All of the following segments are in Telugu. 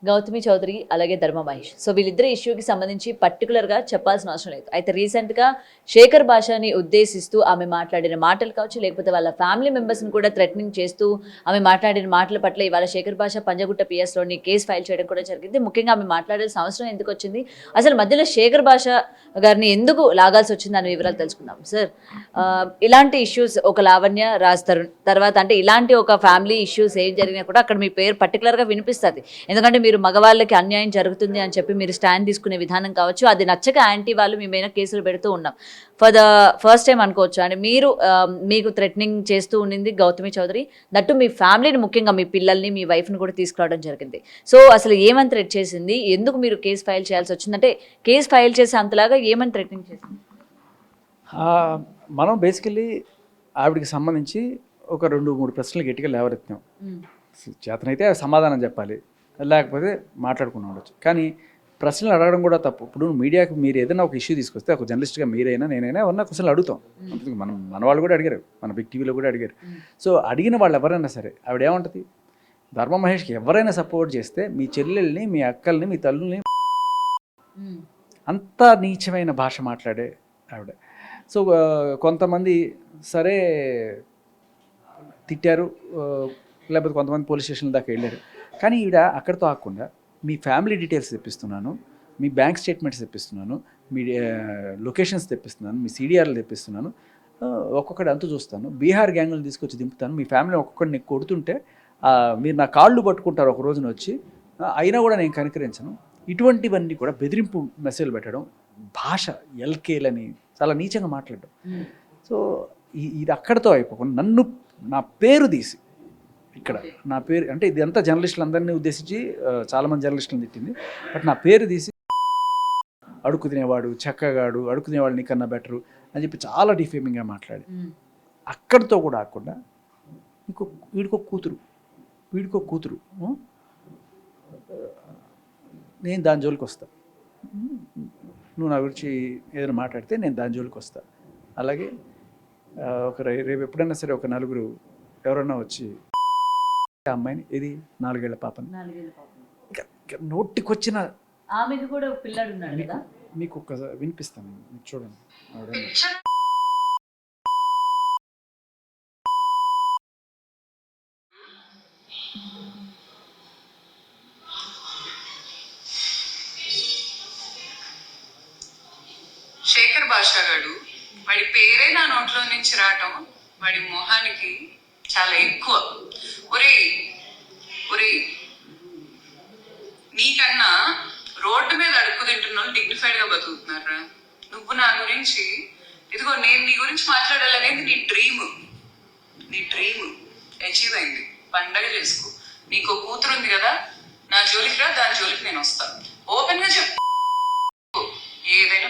గౌతమి చౌదరి అలాగే ధర్మ మహేష్. సో వీళ్ళిద్దరి ఇష్యూకి సంబంధించి పర్టికులర్గా చెప్పాల్సిన అవసరం లేదు. అయితే రీసెంట్గా శేఖర్ భాషని ఉద్దేశిస్తూ ఆమె మాట్లాడిన మాటలు కావచ్చు, లేకపోతే వాళ్ళ ఫ్యామిలీ మెంబర్స్ని కూడా థ్రెటనింగ్ చేస్తూ ఆమె మాట్లాడిన మాటల పట్ల ఇవాళ శేఖర్ భాష పంజగుట్ట పిఎస్లోని కేసు ఫైల్ చేయడం కూడా జరిగింది. ముఖ్యంగా ఆమె మాట్లాడాల్సిన అవసరం ఎందుకు వచ్చింది, అసలు మధ్యలో శేఖర్ భాష గారిని ఎందుకు లాగాల్సి వచ్చింది అనే వివరాలు తెలుసుకుందాం. సార్, ఇలాంటి ఇష్యూస్ ఒక లావణ్య రాస్తారు తర్వాత అంటే ఇలాంటి ఒక ఫ్యామిలీ ఇష్యూస్ ఏం జరిగినా కూడా అక్కడ మీ పేరు పర్టికులర్గా వినిపిస్తుంది. ఎందుకంటే మీరు మగవాళ్ళకి అన్యాయం జరుగుతుంది అని చెప్పి మీరు స్టాండ్ తీసుకునే విధానం కావచ్చు, అది నచ్చక యాంటీ వాళ్ళు మీ మీద కేసులు పెడుతూ ఉన్నాం. ఫర్ ద ఫస్ట్ టైం అనుకోవచ్చు. అండ్ మీరు మీకు థ్రెటనింగ్ చేస్తూ ఉండింది గౌతమి చౌదరి, దట్టు మీ ఫ్యామిలీని, ముఖ్యంగా మీ పిల్లల్ని మీ వైఫ్ని కూడా తీసుకురావడం జరిగింది. సో అసలు ఏమని థ్రెట్ చేసింది, ఎందుకు మీరు కేసు ఫైల్ చేయాల్సి వచ్చిందంటే కేసు ఫైల్ చేసే అంతలాగా ఏమని థ్రెటనింగ్ చేసింది? మనం బేసికలీ ఆవిడకి సంబంధించి ఒక 2-3 ప్రశ్నలు గట్టిగా లేవరెత్తాం. చేతనైతే సమాధానం చెప్పాలి, లేకపోతే మాట్లాడుకుని ఉండొచ్చు. కానీ ప్రశ్నలు అడగడం కూడా తప్పు. ఇప్పుడు మీడియాకి మీరు ఏదైనా ఒక ఇష్యూ తీసుకొస్తే, ఒక జర్నలిస్ట్గా మీరైనా నేనైనా ఉన్న క్వశ్చన్లు అడుగుతాం. మన వాళ్ళు కూడా అడిగారు, మన బిగ్ టీవీలో కూడా అడిగారు. సో అడిగిన వాళ్ళు ఎవరైనా సరే ఆవిడ ఏమంటుంది, ధర్మ మహేష్కి ఎవరైనా సపోర్ట్ చేస్తే మీ చెల్లెల్ని, మీ అక్కల్ని, మీ తల్లుల్ని, అంత నీచమైన భాష మాట్లాడే ఆవిడ. సో కొంతమంది సరే తిట్టారు, లేకపోతే కొంతమంది పోలీస్ స్టేషన్ల దాకా వెళ్ళారు. కానీ ఈవిడ అక్కడితో ఆగకుండా మీ ఫ్యామిలీ డీటెయిల్స్ తెప్పిస్తున్నాను, మీ బ్యాంక్ స్టేట్మెంట్స్ తెప్పిస్తున్నాను, మీ లొకేషన్స్ తెప్పిస్తున్నాను, మీ సిడిఆర్లు తెప్పిస్తున్నాను, ఒక్కొక్కటి అంతు చూస్తాను, బీహార్ గ్యాంగులను తీసుకొచ్చి దింపుతాను, మీ ఫ్యామిలీ ఒక్కొక్కడిని కొడుతుంటే మీరు నా కాళ్ళు పట్టుకుంటారు ఒక రోజున వచ్చి, అయినా కూడా నేను కనికరించను. ఇటువంటివన్నీ కూడా బెదిరింపు మెసేజ్లు పెట్టడం, భాష ఎల్కేలని చాలా నీచంగా మాట్లాడడం. సో ఇది అక్కడితో అయిపోకుండా నన్ను, నా పేరు తీసి ఇక్కడ నా పేరు అంటే ఇది అంతా జర్నలిస్టులు అందరినీ ఉద్దేశించి చాలామంది జర్నలిస్టులను తిట్టింది. బట్ నా పేరు తీసి అడుగు తినేవాడు, చెక్కగాడు, అడుగు తినేవాడు నీకన్నా బెటరు అని చెప్పి చాలా డిఫేమింగ్గా మాట్లాడి, అక్కడితో కూడా ఆకుండా వీడికో కూతురు నేను దాని జోలికి వస్తా, నువ్వు నా గురించి ఏదైనా మాట్లాడితే నేను దాని జోలికి వస్తా. అలాగే రేపు ఎప్పుడైనా సరే ఒక నలుగురు ఎవరన్నా వచ్చి ఆ అమ్మాయిని, ఇది 4 ఏళ్ల పాపని నోటికొచ్చిన ఆమెకు కూడా పిల్లాడు ఉన్నాడు కదా, మీకు ఒక్కసారి వినిపిస్తాను, మీకు చూడండి. శేఖర్ భాష గారు, వాడి పేరే నా నోట్లో నుంచి రావటం వాడి మొహానికి చాలా ఎక్కువ. ఒరే నీకన్నా రోడ్డు మీద అడుక్కు తింటున్న వాళ్ళు డిగ్నిఫైడ్ గా బతుకుతున్నారా? నువ్వు నా గురించి, ఇదిగో నేను నీ గురించి మాట్లాడాలనేది నీ డ్రీమ్ అచీవ్ అయింది. పండగ చేసుకో. నీకు కూతురు ఉంది కదా, నా జోలికి రా, దాని జోలికి నేను వస్తాను. ఓపెన్ గా చెప్పు, ఏదైనా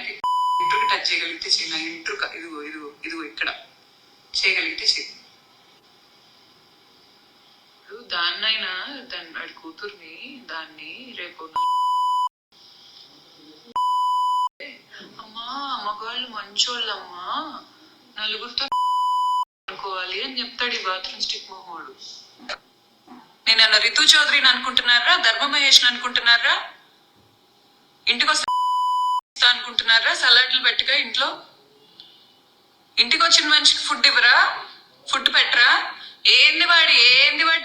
ఇంట్రుకి టచ్ చేయగలిగితే చెయ్యి. నా ఇంట్రుక ఇదిగో ఇక్కడ చేయగలిగితే చెయ్యి. దాన్నైనా వాడి కూతుర్ని దాన్ని రేపు అమ్మా మగవాళ్ళు మంచోళ్ళమ్మా, నలుగురితో అనుకోవాలి అని చెప్తాడు ఈ బాత్రూమ్ స్టిక్ మొహోడు. నేను అన్న రితు చౌదరిని అనుకుంటున్నారా, ధర్మ మహేష్ని అనుకుంటున్నారా? ఇంటికి వస్తా అనుకుంటున్నారా? సలాడ్లు పెట్టగా ఇంటికి వచ్చిన మనిషికి ఫుడ్ ఇవ్వరా? ఫుడ్ పెట్టరా? ఏంది వాడి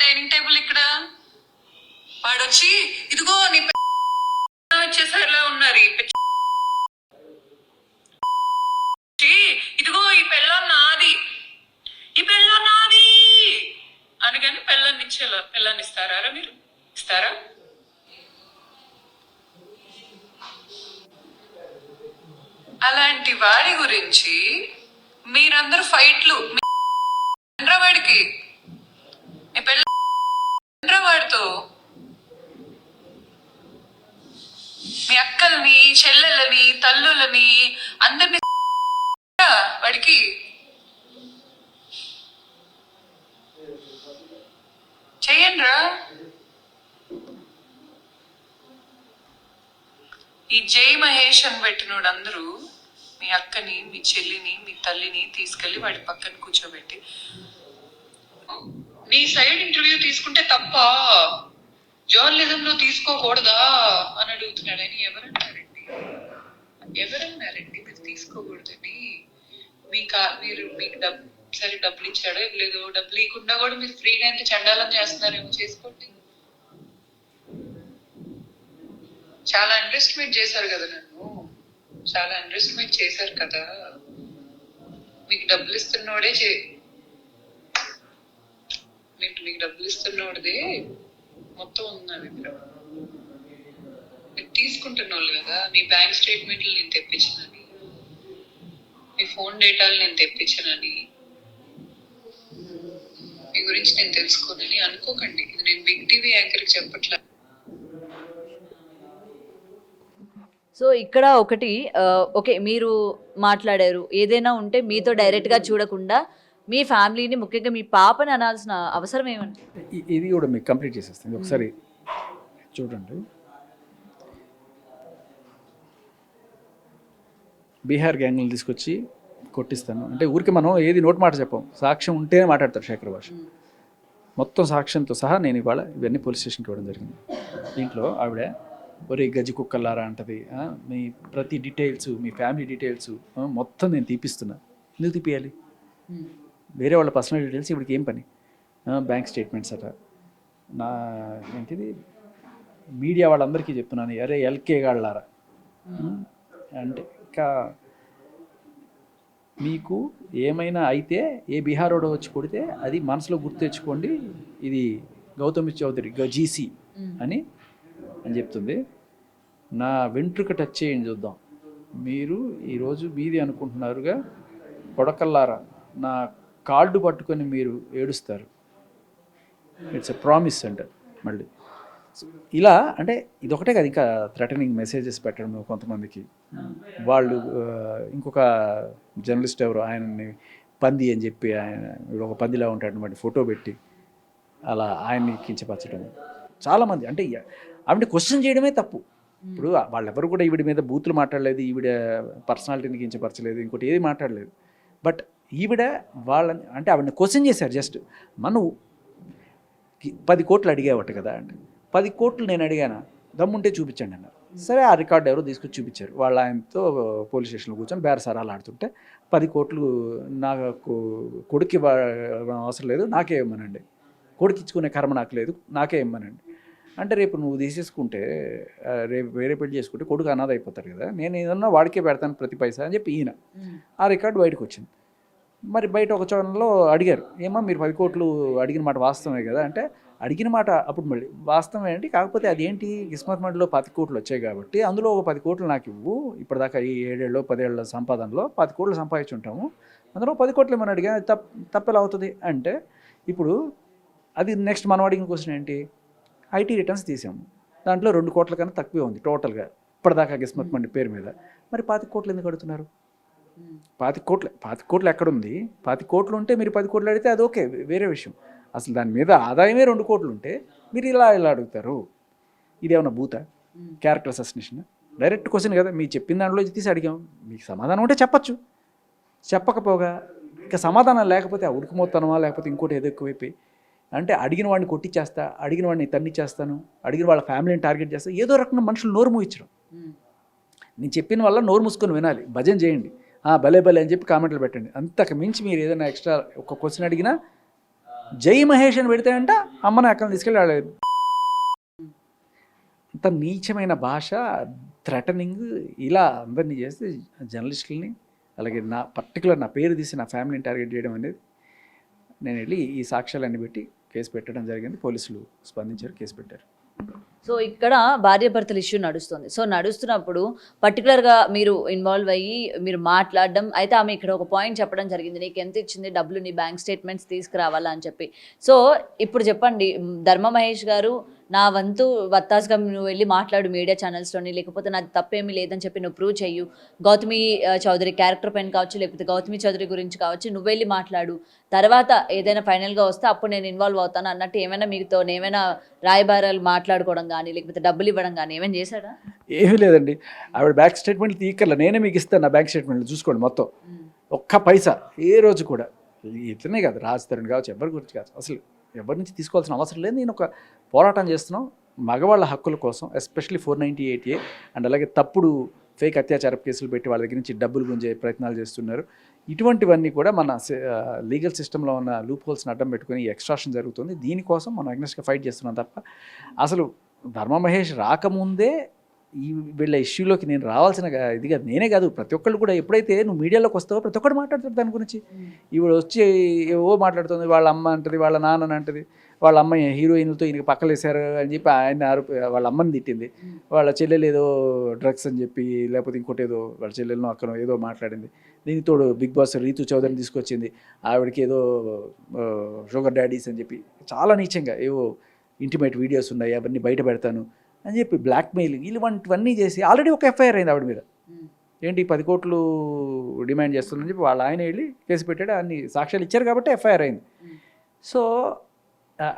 డైనింగ్ టేబుల్ ఇక్కడ? వాడు వచ్చి ఇదిగో నీ వచ్చేసారిలా ఉన్నారు, ఇదిగో ఈ పెళ్ళం నాది అని. కానీ పెళ్ళాన్ని ఇస్తారా మీరు? ఇస్తారా? అలాంటి వాడి గురించి మీరందరూ ఫైట్లు వాడికి, మీ వాడితో మీ అక్కల్ని, చెల్లెళ్ళని, తల్లులని అందరినీ వాడికి చెయ్యండ్రా. ఈ జై మహేష్ అని పెట్టినోడు అందరూ మీ అక్కని, మీ చెల్లిని, మీ తల్లిని తీసుకెళ్లి వాడి పక్కన కూర్చోబెట్టి నీ సైడ్ ఇంటర్వ్యూ తీసుకుంటే తప్ప జర్నలిజంలో తీసుకోకూడదా అని అడుగుతున్నాడు. అని ఎవరన్నారండి మీరు తీసుకోకూడదని? మీకు డబ్బులు ఇచ్చాడో ఇవ్వలేదు, డబ్బులు ఇవ్వకుండా కూడా మీరు ఫ్రీగా ఎంత చండాలం చేస్తున్నారేమో చేసుకోండి. చాలా అండర్ఎస్టిమేట్ చేశారు కదా నన్ను, చాలా అండర్ఎస్టిమేట్ చేశారు కదా. మీకు డబ్బులు ఇస్తున్నోడే మీకు డబ్బులు ఇస్తున్నోడిదే మొత్తం ఉంది నా దగ్గర. మీరు తీసుకుంటున్న వాళ్ళు కదా, మీ బ్యాంక్ స్టేట్మెంట్లు నేను తెప్పించానని, మీ ఫోన్ డేటాలు నేను తెప్పించానని, మీ గురించి నేను తెలుసుకోనని అనుకోకండి. ఇది నేను బిగ్ టీవీ యాంకర్కి చెప్పట్లా. సో ఇక్కడ ఒకటి ఓకే, మీరు మాట్లాడారు, ఏదైనా ఉంటే మీతో డైరెక్ట్గా చూడకుండా మీ ఫ్యామిలీని, ముఖ్యంగా మీ పాపని అనాల్సిన అవసరం ఏమండి? ఇది కూడా మీకు కంప్లీట్ చేసేస్తుంది. ఒకసారి చూడండి. బీహార్ గ్యాంగ్ని తీసుకొచ్చి కొట్టిస్తాను అంటే ఊరికి మనం ఏది నోటి మాట చెప్పాం, సాక్ష్యం ఉంటేనే మాట్లాడతారు శేఖర్ భాష. మొత్తం సాక్ష్యంతో సహా నేను ఇవాళ ఇవన్నీ పోలీస్ స్టేషన్కి ఇవ్వడం జరిగింది. దీంట్లో ఆవిడ ఒరే గజ్జి కుక్కల్లారా అంటది, మీ ప్రతి డీటెయిల్స్, మీ ఫ్యామిలీ డీటెయిల్స్ మొత్తం నేను తీపిస్తున్నా. ఎందుకు తీపియాలి? వేరే వాళ్ళ పర్సనల్ డీటెయిల్స్ ఇప్పటికి ఏం పని? బ్యాంక్ స్టేట్మెంట్స్ అట, నా ఏంటిది మీడియా వాళ్ళందరికీ చెప్తున్నాను, అరే ఎల్కే గాళ్ళారా అంటే ఇంకా మీకు ఏమైనా అయితే ఏ బీహారోడో వచ్చి కొడితే అది మనసులో గుర్తు తెచ్చుకోండి, ఇది గౌతమి చౌదరి జీసీ అని చెప్తుంది. నా వెంట్రుక టచ్ చేయండి చూద్దాం. మీరు ఈరోజు మీది అనుకుంటున్నారుగా, కొడకల్లారా నా కార్డు పట్టుకొని మీరు ఏడుస్తారు. ఇట్స్ ఎ ప్రామిస్ అంటారు. మళ్ళీ ఇలా అంటే ఇదొకటే కదా, ఇంకా థ్రెటనింగ్ మెసేజెస్ పెట్టడం కొంతమందికి. వాళ్ళు ఇంకొక జర్నలిస్ట్ ఎవరు ఆయనని పంది అని చెప్పి, ఆయన ఒక పందిలా ఉంటాడు ఫోటో పెట్టి అలా ఆయన్ని కించపరచడం. చాలామంది అంటే ఆవిడ క్వశ్చన్ చేయడమే తప్పు. ఇప్పుడు వాళ్ళెవరు కూడా ఈవిడ మీద బూతులు మాట్లాడలేదు, ఈవిడ పర్సనాలిటీని కించపరచలేదు, ఇంకోటి ఏది మాట్లాడలేదు. బట్ ఈవిడ వాళ్ళని అంటే ఆవిడని క్వశ్చన్ చేశారు. జస్ట్ మనం 10 కోట్లు అడిగేవట కదా అంటే, 10 కోట్లు నేను అడిగానా, దమ్ముంటే చూపించండి అన్నారు. సరే, ఆ రికార్డు ఎవరో తీసుకొచ్చి చూపించారు. వాళ్ళ ఆయనతో పోలీస్ స్టేషన్లో కూర్చొని బేరసారాలు ఆడుతుంటే 10 కోట్లు నాకు కొడుకు అవసరం లేదు, నాకే ఇవ్వమనండి, కొడుకు ఇచ్చుకునే కర్మ నాకు లేదు, నాకే ఇవ్వమనండి అంటే, రేపు నువ్వు తీసేసుకుంటే రేపు వేరే పెళ్లి చేసుకుంటే కొడుకు అనాథ అయిపోతారు కదా, నేను ఏదన్నా వాడికే పెడతాను ప్రతి పైసా అని చెప్పి ఈయన ఆ రికార్డు బయటకు వచ్చింది. మరి బయట ఒక ఛానల్లో అడిగారు, ఏమో మీరు 10 కోట్లు అడిగిన మాట వాస్తవమే కదా అంటే, అడిగిన మాట అప్పుడు మళ్ళీ వాస్తవమే ఏంటి, కాకపోతే అదేంటి కిస్మత్ మండిలో 10 కోట్లు వచ్చాయి కాబట్టి అందులో ఒక 10 కోట్లు నాకు ఇవ్వు, ఇప్పటిదాకా ఈ 7 ఏళ్ళు 10 ఏళ్ళ సంపాదనలో 10 కోట్లు సంపాదించుంటాము, అందులో 10 కోట్లు ఏమని అడిగా తప్పెలా అవుతుంది అంటే, ఇప్పుడు అది నెక్స్ట్ మనం అడిగిన క్వశ్చన్ ఏంటి, ఐటీ రిటర్న్స్ తీసాము, దాంట్లో 2 కోట్ల కన్నా తక్కువే ఉంది టోటల్గా ఇప్పటిదాకా కిస్మత్ మండి పేరు మీద. మరి 25 కోట్లు ఎందుకు అడుగుతున్నారు? 25 కోట్లు ఎక్కడుంది? 25 కోట్లు ఉంటే మీరు 10 కోట్లు అడిగితే అది ఓకే, వేరే విషయం. అసలు దాని మీద ఆదాయమే 2 కోట్లు ఉంటే మీరు ఇలా అడుగుతారు. ఇదేమన్నా భూత క్యారెక్టర్ అసోసినేషన్? డైరెక్ట్ క్వశ్చన్ కదా, మీరు చెప్పిన దాంట్లో తీసి అడిగాం, మీకు సమాధానం ఉంటే చెప్పచ్చు, చెప్పకపోగా ఇంకా సమాధానం లేకపోతే ఆ ఉడికిమోత్తనమా లేకపోతే ఇంకోటి ఏదో ఎక్కువైపోయి అంటే, అడిగిన వాడిని కొట్టిచ్చేస్తా, అడిగిన వాడిని తన్నిచ్చేస్తాను, అడిగిన వాళ్ళ ఫ్యామిలీని టార్గెట్ చేస్తా, ఏదో రకంగా మనుషులు నోరు మూయించడం. నేను చెప్పిన వల్ల నోరు మూసుకొని వినాలి, భజన చేయండి, భలే భలే అని చెప్పి కామెంట్లు పెట్టండి. అంతకు మించి మీరు ఏదైనా ఎక్స్ట్రా ఒక క్వశ్చన్ అడిగినా జై మహేష్ అని పెడితే అంట అమ్మని అక్కడ తీసుకెళ్ళి రాలేదు. అంత నీచమైన భాష, థ్రెటనింగ్, ఇలా అందరినీ చేస్తే జర్నలిస్టులని, అలాగే నా పర్టికులర్ నా పేరు తీసి నా ఫ్యామిలీని టార్గెట్ చేయడం అనేది, నేను వెళ్ళి ఈ సాక్ష్యాలన్నీ పెట్టి కేసు పెట్టడం జరిగింది. పోలీసులు స్పందించారు, కేసు పెట్టారు. సో ఇక్కడ భార్యాభర్తల ఇష్యూ నడుస్తుంది. సో నడుస్తున్నప్పుడు పర్టికులర్గా మీరు ఇన్వాల్వ్ అయ్యి మీరు మాట్లాడడం, అయితే ఆమె ఇక్కడ ఒక పాయింట్ చెప్పడం జరిగింది, నీకు ఎంత ఇచ్చింది డబ్బులు, నీ బ్యాంక్ స్టేట్మెంట్స్ తీసుకురావాలా అని చెప్పి. సో ఇప్పుడు చెప్పండి, ధర్మ మహేష్ గారు నా వంతు వత్తాసుగా నువ్వు వెళ్ళి మాట్లాడు మీడియా ఛానల్స్లోని, లేకపోతే నాది తప్పేమీ లేదని చెప్పి నువ్వు ప్రూవ్ చెయ్యు, గౌతమి చౌదరి క్యారెక్టర్ పైన కావచ్చు, లేకపోతే గౌతమి చౌదరి గురించి కావచ్చు, నువ్వు వెళ్ళి మాట్లాడు, తర్వాత ఏదైనా ఫైనల్గా వస్తే అప్పుడు నేను ఇన్వాల్వ్ అవుతాను అన్నట్టు ఏమైనా మీతో ఏమైనా రాయబారాలు మాట్లాడుకోవడం కానీ, లేకపోతే డబ్బులు ఇవ్వడం కానీ ఏమైనా చేశాడా? ఏమీ లేదండి, ఆవిడ బ్యాంక్ స్టేట్మెంట్లు తీయక్కర్లా, నేనే మీకు ఇస్తాను నా బ్యాంక్ స్టేట్మెంట్లు చూసుకోండి మొత్తం, ఒక్క పైసా ఏ రోజు కూడా. ఇతనే కాదు, రాజ్ తరుణ్ కావచ్చు, ఎవరి గురించి కాదు, అసలు ఎవరి నుంచి తీసుకోవాల్సిన అవసరం లేదు. నేను ఒక పోరాటం చేస్తున్నాం, మగవాళ్ళ హక్కుల కోసం ఎస్పెషల్లీ 498A అండ్ అలాగే తప్పుడు ఫేక్ అత్యాచార కేసులు పెట్టి వాళ్ళ దగ్గర నుంచి డబ్బులు గుంజే ప్రయత్నాలు చేస్తున్నారు. ఇటువంటివన్నీ కూడా మన లీగల్ సిస్టంలో ఉన్న లూప్ హోల్స్ని అడ్డం పెట్టుకుని ఎక్స్ట్రాక్షన్ జరుగుతుంది. దీనికోసం మనం అగ్నెస్ట్గా ఫైట్ చేస్తున్నాం తప్ప అసలు ధర్మ మహేష్ రాకముందే ఈ వీళ్ళ ఇష్యూలోకి నేను రావాల్సిన ఇది కాదు, నేనే కాదు ప్రతి ఒక్కళ్ళు కూడా. ఎప్పుడైతే నువ్వు మీడియాలోకి వస్తావో ప్రతి ఒక్కరు మాట్లాడుతారు దాని గురించి. ఇవి వచ్చి ఏవో మాట్లాడుతుంది, వాళ్ళ అమ్మ అంటది, వాళ్ళ నాన్న అంటది, వాళ్ళ అమ్మ హీరోయిన్లతో ఈయనకి పక్కలేశారు అని చెప్పి ఆయన వాళ్ళ అమ్మని తిట్టింది, వాళ్ళ చెల్లెలు ఏదో డ్రగ్స్ అని చెప్పి లేకపోతే ఇంకోటి ఏదో వాళ్ళ చెల్లెలను అక్కను ఏదో మాట్లాడింది. దీనికి తోడు బిగ్ బాస్ రీతు చౌదరిని తీసుకొచ్చింది, ఆవిడకి ఏదో షుగర్ డాడీస్ అని చెప్పి చాలా నీచంగా ఏవో ఇంటిమేట్ వీడియోస్ ఉన్నాయి అవన్నీ బయట పెడతాను అని చెప్పి బ్లాక్మెయిలింగ్ ఇలాంటివన్నీ చేసి ఆల్రెడీ ఒక ఎఫ్ఐఆర్ అయింది ఆవిడ మీద. ఏంటి 10 కోట్లు డిమాండ్ చేస్తుందని చెప్పి వాళ్ళ ఆయన వెళ్ళి కేసు పెట్టాడు, అన్ని సాక్ష్యాలు ఇచ్చారు కాబట్టి ఎఫ్ఐఆర్ అయింది. సో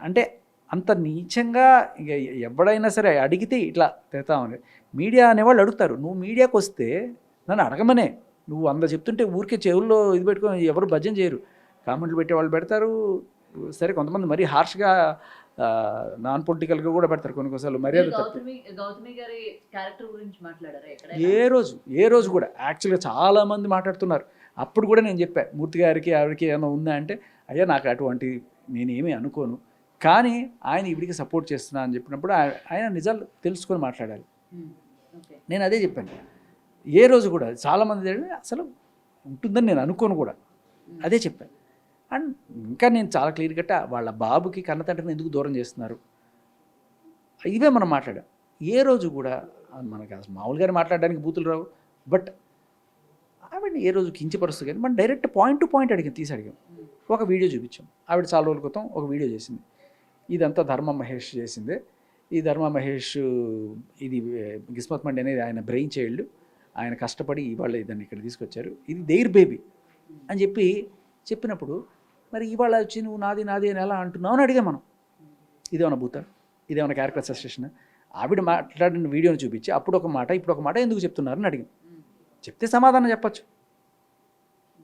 అంటే అంత నీచంగా ఇక ఎవడైనా సరే అడిగితే ఇట్లా తెస్తామని మీడియా అనేవాళ్ళు అడుగుతారు. నువ్వు మీడియాకి వస్తే నన్ను అడగమనే, నువ్వు చెప్తుంటే ఊరికే చెవుల్లో ఇది పెట్టుకొని ఎవరు భజన చేయరు, కామెంట్లు పెట్టే వాళ్ళు పెడతారు. సరే కొంతమంది మరీ హార్ష్గా నాన్ పొలిటికల్గా కూడా పెడతారు కొన్నిసార్లు మర్యాద తప్పు. గౌతమి గారి క్యారెక్టర్ గురించి మాట్లాడారా? ఏ రోజు కూడా యాక్చువల్గా చాలామంది మాట్లాడుతున్నారు. అప్పుడు కూడా నేను చెప్పాను మూర్తి గారికి ఆవిడకి ఏమైనా ఉందా అంటే, అయ్యా నాకు అటువంటి నేనేమీ అనుకోను, కానీ ఆయన ఇవిడికి సపోర్ట్ చేస్తున్నా అని చెప్పినప్పుడు ఆయన నిజాలు తెలుసుకొని మాట్లాడాలి. నేను అదే చెప్పాను. ఏ రోజు కూడా చాలామంది అసలు ఉంటుందని నేను అనుకోను కూడా, అదే చెప్పాను. అండ్ ఇంకా నేను చాలా క్లియర్ కట్ట వాళ్ళ బాబుకి కన్న తండ్రిని ఎందుకు దూరం చేస్తున్నారు ఇవే మనం మాట్లాడాం. ఏ రోజు కూడా మనకి అసలు మామూలుగానే మాట్లాడడానికి బూతులు రావు, బట్ ఆవిడని ఏ రోజు కించపరుస్తూ కానీ మనం డైరెక్ట్ పాయింట్ టు పాయింట్ తీసి అడిగాం. ఒక వీడియో చూపించాం, ఆవిడ చాలా రోజుల క్రితం ఒక వీడియో చేసింది, ఇదంతా ధర్మ మహేష్ చేసిందే. ఈ ధర్మ మహేష్ ఇది గిస్మత్ మండి అనేది ఆయన బ్రెయిన్ చైల్డ్, ఆయన కష్టపడి ఇవాళ ఇదాన్ని ఇక్కడ తీసుకొచ్చారు, ఇది దేర్ బేబీ అని చెప్పినప్పుడు మరి ఇవాళ వచ్చి నువ్వు నాది అని ఎలా అంటున్నావు అని అడిగాం మనం. ఇదేమన్నా భూత, ఇదేమన్నా క్యారెక్టర్ అసోసియేషన్? ఆవిడ మాట్లాడిన వీడియోని చూపించి అప్పుడు ఒక మాట ఇప్పుడు ఒక మాట ఎందుకు చెప్తున్నారని అడిగాం. చెప్తే సమాధానం చెప్పచ్చు.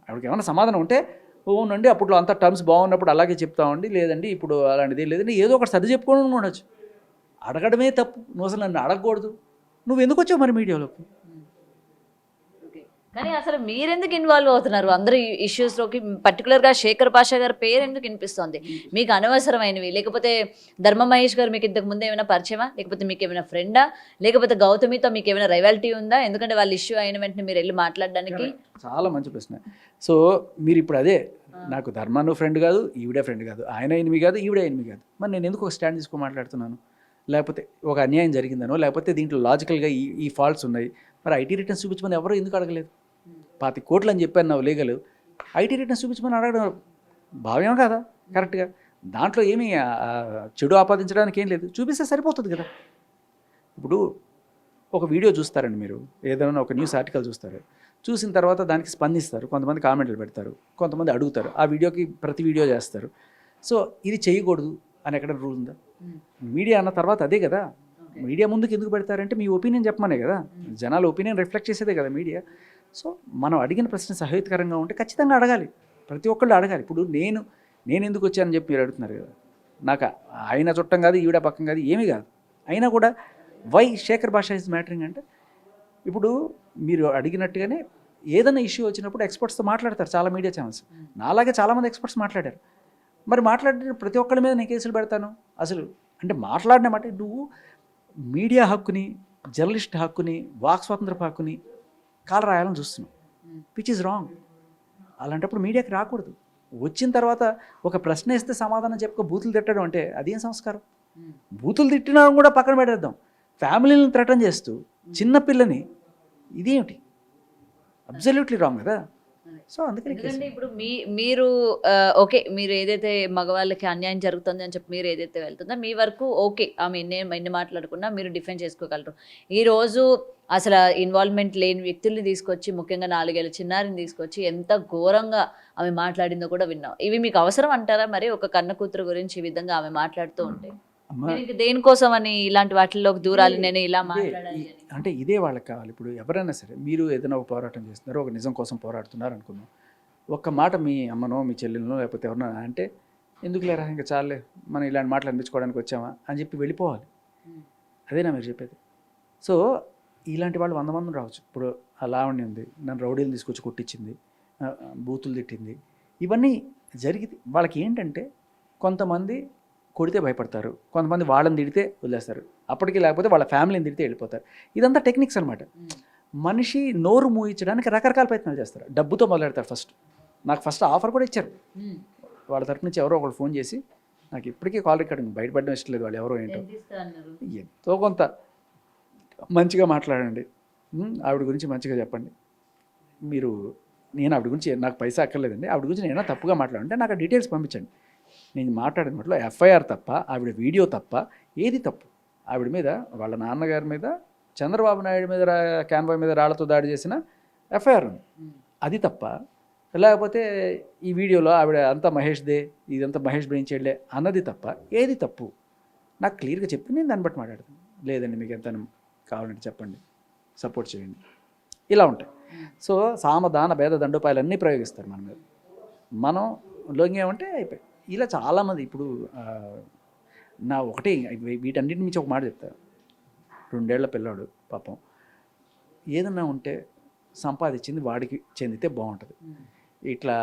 ఆవిడకి ఏమైనా సమాధానం ఉంటే అవునండి అప్పుడు అంత టర్మ్స్ బాగున్నప్పుడు అలాగే చెప్తామండి, లేదండి ఇప్పుడు అలాంటిది లేదండి ఏదో ఒకటి సర్ది చెప్పుకోవడం ఉండొచ్చు. అడగడమే తప్పు, నువ్వు అసలు నన్ను అడగకూడదు, నువ్వు ఎందుకు వచ్చావు మరి మీడియాలోకి? కానీ అసలు మీరెందుకు ఇన్వాల్వ్ అవుతున్నారు అందరు ఇష్యూస్లోకి? పర్టికులర్గా శేఖర్ పాషా గారి పేరు ఎందుకు వినిపిస్తుంది? మీకు అనవసరమైనవి, లేకపోతే ధర్మ మహేష్ గారు మీకు ఇంతకు ముందు ఏమైనా పరిచయమా, లేకపోతే మీకు ఏమైనా ఫ్రెండా, లేకపోతే గౌతమితో మీకు ఏమైనా రైవాలిటీ ఉందా? ఎందుకంటే వాళ్ళు ఇష్యూ అయిన వెంటనే మీరు వెళ్ళి మాట్లాడడానికి. చాలా మంచి ప్రశ్న. సో మీరు ఇప్పుడు అదే నాకు ధర్మాను ఫ్రెండ్ కాదు, ఈవిడే ఫ్రెండ్ కాదు, ఆయన ఎనిమి కాదు, ఈవిడే ఎనిమి కాదు, మరి నేను ఎందుకు ఒక స్టాండ్ తీసుకొని మాట్లాడుతున్నాను? లేకపోతే ఒక అన్యాయం జరిగిందనో, లేకపోతే దీంట్లో లాజికల్గా ఈ ఫాల్ట్స్ ఉన్నాయి, మరి ఐటీ రిటర్న్స్ చూపించమని ఎవరు ఎందుకు అడగలేదు? 25 కోట్లు అని చెప్పాను నా లీగల్, ఐటీ రిటర్న్స్ చూపించమని అడగడం భావ్యం కదా కరెక్ట్గా? దాంట్లో ఏమీ చెడు ఆపాదించడానికి ఏం లేదు, చూపిస్తే సరిపోతుంది కదా. ఇప్పుడు ఒక వీడియో చూస్తారండి మీరు, ఏదైనా ఒక న్యూస్ ఆర్టికల్ చూస్తారు, చూసిన తర్వాత దానికి స్పందిస్తారు, కొంతమంది కామెంట్లు పెడతారు, కొంతమంది అడుగుతారు, ఆ వీడియోకి ప్రతి వీడియో చేస్తారు. సో ఇది చేయకూడదు అని ఎక్కడ రూల్ ఉందా? మీడియా అన్న తర్వాత అదే కదా. మీడియా ముందుకు ఎందుకు పెడతారంటే మీ ఒపీనియన్ చెప్పమనే కదా, జనాల ఒపీనియన్ రిఫ్లెక్ట్ చేసేదే కదా మీడియా. సో మనం అడిగిన ప్రశ్న సహేతుకరంగా ఉంటే ఖచ్చితంగా అడగాలి, ప్రతి ఒక్కళ్ళు అడగాలి. ఇప్పుడు నేను ఎందుకు వచ్చానని చెప్పి మీరు అడుగుతున్నారు కదా, నాకు ఆయన చుట్టం కాదు, ఈవిడ పక్కం కాదు, ఏమీ కాదు. అయినా కూడా వై శేఖర్ భాష ఇస్ మ్యాటరింగ్ అంటే, ఇప్పుడు మీరు అడిగినట్టుగానే ఏదైనా ఇష్యూ వచ్చినప్పుడు ఎక్స్పర్ట్స్తో మాట్లాడతారు చాలా మీడియా ఛానల్స్, నాలాగే చాలామంది ఎక్స్పర్ట్స్ మాట్లాడారు. మరి మాట్లాడిన ప్రతి ఒక్కరి మీద నేను కేసులు పెడతాను అసలు అంటే మాట్లాడిన మాట, నువ్వు మీడియా హక్కుని, జర్నలిస్ట్ హక్కుని, వాక్ స్వాతంత్ర హక్కుని కాలు రాయాలని చూస్తున్నావు, విచ్ ఈజ్ రాంగ్. అలాంటప్పుడు మీడియాకి రాకూడదు. వచ్చిన తర్వాత ఒక ప్రశ్న ఇస్తే సమాధానం చెప్పుకో బూతులు తిట్టడం అంటే అదేం సంస్కారం? బూతులు తిట్టినా కూడా పక్కన పెట్టేద్దాం, ఫ్యామిలీని థ్రెటన్ చేస్తూ చిన్నపిల్లని, ఇదేమిటి? అబ్సల్యూట్లీ రాంగ్ కదా. సో అందుకని ఇప్పుడు మీరు ఓకే, మీరు ఏదైతే మగవాళ్ళకి అన్యాయం జరుగుతుంది అని చెప్పి మీరు ఏదైతే వెళ్తుందో మీ వరకు ఓకే, ఆమె ఎన్ని మాట్లాడుకున్నా మీరు డిఫెండ్ చేసుకోగలరు. ఈరోజు అసలు ఇన్వాల్వ్మెంట్ లేని వ్యక్తుల్ని తీసుకొచ్చి, ముఖ్యంగా 4 ఏళ్ల చిన్నారిని తీసుకొచ్చి ఎంత ఘోరంగా ఆమె మాట్లాడిందో కూడా విన్నాం. ఇవి మీకు అవసరం అంటారా? మరి ఒక కన్న కూతురు గురించి ఈ విధంగా ఆమె మాట్లాడుతూ ఉంటే దేనికోసం అని ఇలాంటి వాటిల్లోకి దూరాలి, నేను ఇలా మాట్లాడాలి అంటే ఇదే వాళ్ళకి కావాలి. ఇప్పుడు ఎవరైనా సరే మీరు ఏదైనా ఒక పోరాటం చేస్తున్నారు, ఒక నిజం కోసం పోరాడుతున్నారు అనుకున్నాం, ఒక్క మాట మీ అమ్మనో మీ చెల్లెలనో లేకపోతే ఎవరన్నా అంటే ఎందుకు లేరా ఇంకా చాలే మనం ఇలాంటి మాటలు అనిపించుకోవడానికి వచ్చామా అని చెప్పి వెళ్ళిపోవాలి. అదేనా మీరు చెప్పేది? సో ఇలాంటి వాళ్ళు 100 మంది రావచ్చు. ఇప్పుడు ఆ లావణ్య ఉంది, నన్ను రౌడీలు తీసుకొచ్చి కొట్టించింది, బూతులు తిట్టింది, ఇవన్నీ జరిగింది. వాళ్ళకి ఏంటంటే కొంతమంది కొడితే భయపడతారు, కొంతమంది వాళ్ళని తిడితే వదిలేస్తారు, అప్పటికి లేకపోతే వాళ్ళ ఫ్యామిలీని తిడితే వెళ్ళిపోతారు. ఇదంతా టెక్నిక్స్ అనమాట. మనిషి నోరు మూయించడానికి రకరకాల ప్రయత్నాలు చేస్తారు. డబ్బుతో మొదలెడతారు ఫస్ట్. నాకు ఫస్ట్ ఆఫర్ కూడా ఇచ్చారు వాళ్ళ తరపు నుంచి. ఎవరో ఒకళ్ళు ఫోన్ చేసి, నాకు ఇప్పటికీ కాల్ రికార్డింగ్ బయటపడడం ఇష్టం లేదు, వాళ్ళు ఎవరో ఏంటో, ఎంతో కొంత మంచిగా మాట్లాడండి, ఆవిడ గురించి మంచిగా చెప్పండి, మీరు నేను ఆవిడ గురించి నాకు పైసా అక్కర్లేదండి, ఆవిడ గురించి నేను తప్పుగా మాట్లాడంటే నాకు ఆ డీటెయిల్స్ పంపించండి. నేను మాట్లాడిన మాటలో ఎఫ్ఐఆర్ తప్ప, ఆవిడ వీడియో తప్ప ఏది తప్పు? ఆవిడ మీద, వాళ్ళ నాన్నగారి మీద, చంద్రబాబు నాయుడు మీద క్యాన్వాయ్ మీద రాళ్లతో దాడి చేసిన ఎఫ్ఐఆర్ ఉంది, అది తప్ప? లేకపోతే ఈ వీడియోలో ఆవిడ అంతా మహేష్దే, ఇదంతా మహేష్ బ్రెయిన్ చేయలే అన్నది తప్ప? ఏది తప్పు? నాకు క్లియర్గా చెప్పి నేను దాన్ని బట్టి మాట్లాడతాను. లేదండి మీకు ఎంత కావాలంటే చెప్పండి, సపోర్ట్ చేయండి, ఇలా ఉంటాయి. సో సామదాన భేద దండోపాయాలన్నీ ప్రయోగిస్తారు మన మీద. మనం లొంగేమంటే అయిపోయి. ఇలా చాలామంది ఇప్పుడు నా ఒకటి వీటన్నిటి నుంచి ఒక మాట చెప్తారు. 2 ఏళ్ల పిల్లాడు పాపం, ఏదన్నా ఉంటే సంపాదించింది వాడికి చెందితే బాగుంటుంది. ఇట్లా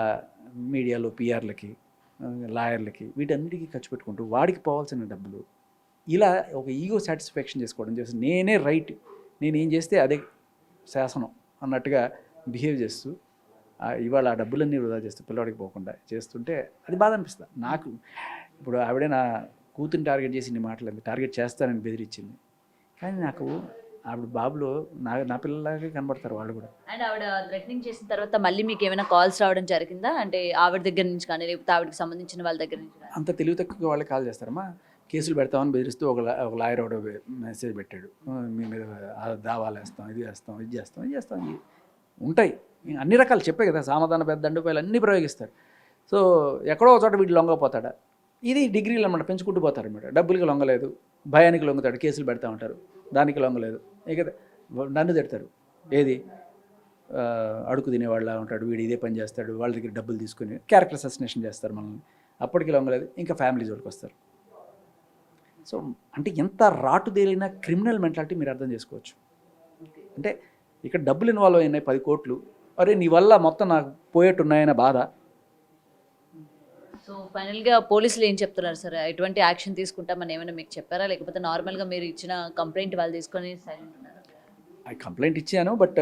మీడియాలో పిఆర్లకి, లాయర్లకి, వీటన్నిటికీ ఖర్చు పెట్టుకుంటూ వాడికి పోవాల్సిన డబ్బులు ఇలా ఒక ఈగో సాటిస్ఫాక్షన్ చేసుకోవడం చేసి, నేనే రైట్, నేనేం చేస్తే అదే శాసనం అన్నట్టుగా బిహేవ్ చేస్తూ ఇవాళ ఆ డబ్బులన్నీ వృధా చేస్తూ పిల్లవాడికి పోకుండా చేస్తుంటే అది బాధ అనిపిస్తుంది నాకు. ఇప్పుడు ఆవిడే నా కూతురిని టార్గెట్ చేసి ఇన్ని మాటలు టార్గెట్ చేస్తానని బెదిరించింది, కానీ నాకు ఆవిడ బాబులో నా పిల్లలాగే కనబడతారు వాళ్ళు కూడా. అండ్ ఆవిడ థ్రెటనింగ్ చేసిన తర్వాత మళ్ళీ మీకు ఏమైనా కాల్స్ రావడం జరిగిందా? అంటే ఆవిడ దగ్గర నుంచి కానీ, లేకపోతే ఆవిడకి సంబంధించిన వాళ్ళ దగ్గర నుంచి? అంత తెలివి తక్కువ వాళ్ళకి కాల్ చేస్తారమ్మా. కేసులు పెడతామని బెదిరిస్తూ ఒక లాయర్ ఒకటి మెసేజ్ పెట్టాడు, మీ మీద దావాలు వేస్తాం, ఇది వేస్తాం, ఇది చేస్తాం, ఇది చేస్తాం, ఉంటాయి అన్ని రకాలు. చెప్పే కదా, సామధాన పెద్ద దండుపాయలు అన్నీ ప్రయోగిస్తారు. సో ఎక్కడో ఒక చోట వీడు లొంగపోతాడా? ఇది డిగ్రీలు అనమాట, పెంచుకుంటూ పోతారు అనమాట. డబ్బులకి లొంగలేదు, భయానికి లొంగుతాడు, కేసులు పెడతా ఉంటారు, దానికి లొంగలేదు, ఇక నన్ను తిడతారు. ఏది అడుగు తినేవాళ్ళ ఉంటాడు వీడు, ఇదే పని చేస్తాడు, వాళ్ళ దగ్గర డబ్బులు తీసుకుని క్యారెక్టర్ అసాసినేషన్ చేస్తారు మనల్ని, అప్పటికి లొంగలేదు, ఇంకా ఫ్యామిలీ జోలికి వస్తారు. సో అంటే ఎంత రాటుదేలిన క్రిమినల్ మెంటాలిటీ మీరు అర్థం చేసుకోవచ్చు. అంటే ఇక్కడ డబ్బులు ఇన్వాల్వ్ అయినాయి 10 కోట్లు, అరే నీ వల్ల మొత్తం నాకు పోయేట్టున్నాయన్న బాధ. సో ఫైనల్గా పోలీసులు ఏం చెప్తున్నారు సార్? ఎటువంటి యాక్షన్ తీసుకుంటామని ఏమైనా మీకు చెప్పారా, లేకపోతే నార్మల్గా మీరు ఇచ్చిన కంప్లైంట్ వాళ్ళు తీసుకొని సైలెంట్ ఉన్నారా? కంప్లైంట్ ఇచ్చాను, బట్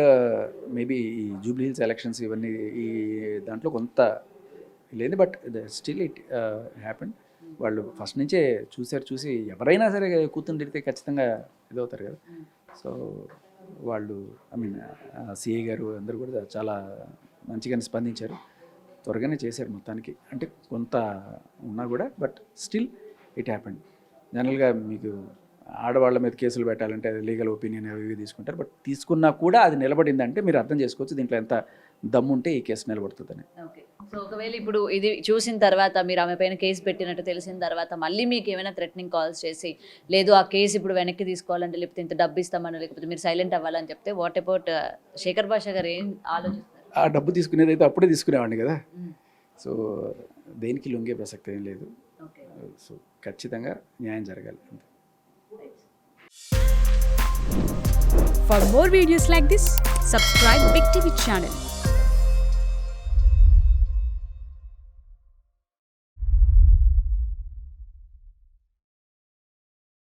మేబీ ఈ జూబ్లీ హిల్స్ ఎలక్షన్స్ ఇవన్నీ ఈ దాంట్లో కొంత లేదు, బట్ స్టిల్ ఇట్ హ్యాపెన్. వాళ్ళు ఫస్ట్ నుంచే చూసి ఎవరైనా సరే కూతురు తిడితే ఖచ్చితంగా ఇదవుతారు కదా. సో వాళ్ళు సిఐ గారు అందరూ కూడా చాలా మంచిగానే స్పందించారు, త్వరగానే చేశారు మొత్తానికి. అంటే కొంత ఉన్నా కూడా, బట్ స్టిల్ ఇట్ హ్యాపెండ్. జనరల్గా మీకు ఆడవాళ్ళ మీద కేసులు పెట్టాలంటే అది లీగల్ ఒపీనియన్ అవి తీసుకుంటారు, బట్ తీసుకున్నా కూడా అది నిలబడిందంటే మీరు అర్థం చేసుకోవచ్చు దీంట్లో ఎంత దమ్ము ఉంటే ఈ కేసు నిలబడుతుందని. ఓకే. సో ఒకవేళ ఇప్పుడు ఇది చూసిన తర్వాత, మీరు ఆమె పైన కేసు పెట్టినట్టు తెలిసిన తర్వాత మళ్ళీ మీకు ఏమైనా థ్రెటనింగ్ కాల్స్ చేసి, లేదు ఆ కేసు ఇప్పుడు వెనక్కి తీసుకోవాలంటే, లేకపోతే ఇంత డబ్బు ఇస్తామని, లేకపోతే మీరు సైలెంట్ అవ్వాలని చెప్తే, వాట్ అబౌట్ శేఖర్ భాష గారు ఏం ఆలోచిస్తారు? ఆ డబ్బు తీసుకునేది అయితే అప్పుడే తీసుకునేవాడిని కదా. సో దేనికి లొంగే ప్రసక్తి ఏం లేదు. సో ఖచ్చితంగా న్యాయం జరగాలి. For more videos like this, subscribe Big TV channel.